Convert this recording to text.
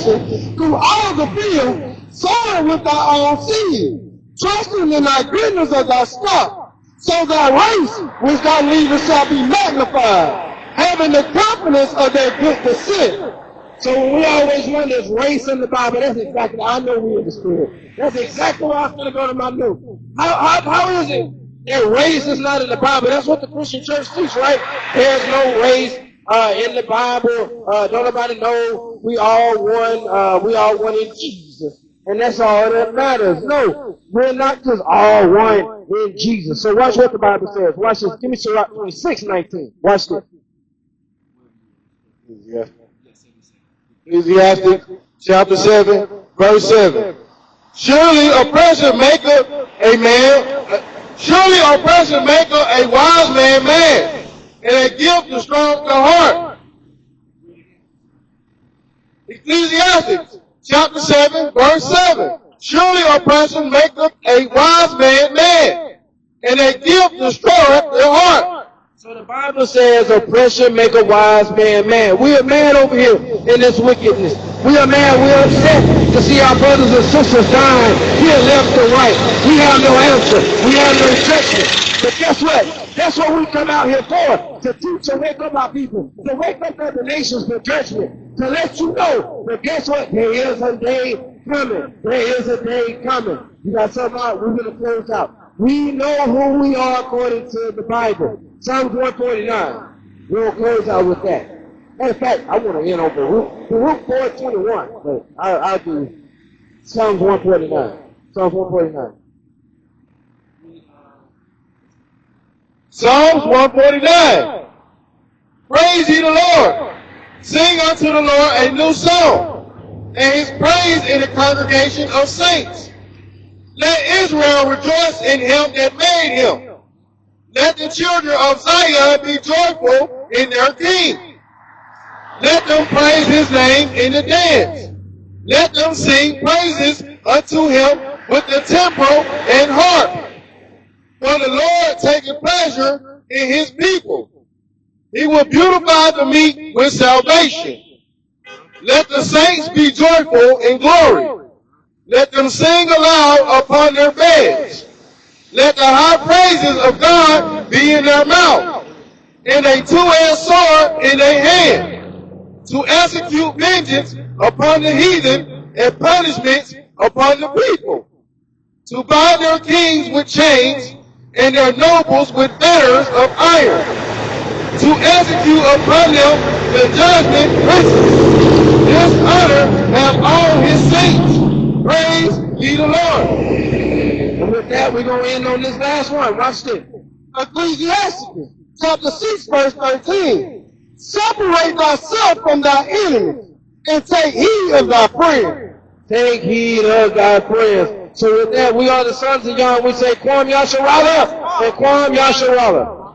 nation through all the field, sowing with thy own seed, trusting in thy goodness of thy stock, so thy race which thou leavest shall be magnified, having the confidence of their good descent. So when we always run this race in the Bible, that's exactly, I know we in the Spirit. That's exactly where I was going to go to my note. How is it that race is not in the Bible? That's what the Christian church teach, right? There's no race in the Bible. Don't nobody know we all one in Jesus. And that's all that matters. No, we're not just all one in Jesus. So watch what the Bible says. Watch this. Give me Sirach 26:19. Watch this. Ecclesiastes chapter 7, verse 7. Surely oppression maketh a man, surely oppression maketh a wise man mad, and a gift to strong the heart. Ecclesiastes chapter 7, verse 7. Surely oppression maketh a wise man mad, and a gift destroyeth the heart. So the Bible says oppression make a wise man mad. We are mad over here in this wickedness. We are mad, we are upset to see our brothers and sisters dying here left and right. We have no answer. We have no direction. But guess what? That's what we come out here for, to teach and wake up our people, to wake up other nations for judgment, to let you know. But guess what? There is a day coming. There is a day coming. You got something out? We're going to close out. We know who we are according to the Bible. Psalms 149. We'll close out with that. Matter of fact, I want to end on Baruch 4:21, but I'll do Psalms 149. Psalms 149. Psalms 149. Praise ye the Lord. Sing unto the Lord a new song, and his praise in the congregation of saints. Let Israel rejoice in him that made him. Let the children of Zion be joyful in their king. Let them praise his name in the dance. Let them sing praises unto him with the timbrel and harp. For the Lord taketh pleasure in his people. He will beautify the meek with salvation. Let the saints be joyful in glory. Let them sing aloud upon their beds. Let the high praises of God be in their mouth, and a two-edged sword in their hand, to execute vengeance upon the heathen and punishments upon the people, to bind their kings with chains and their nobles with fetters of iron, to execute upon them the judgment princes. This honor have all his saints. Praise ye the Lord. And with that, we're going to end on this last one. Watch this. Ecclesiastes chapter 6, verse 13. Separate thyself from thy enemies, and take heed of thy friends. Take heed of thy friends. So with that, we are the sons of Yah. We say, Kwam Yasharallah and Kwam Yasharallah.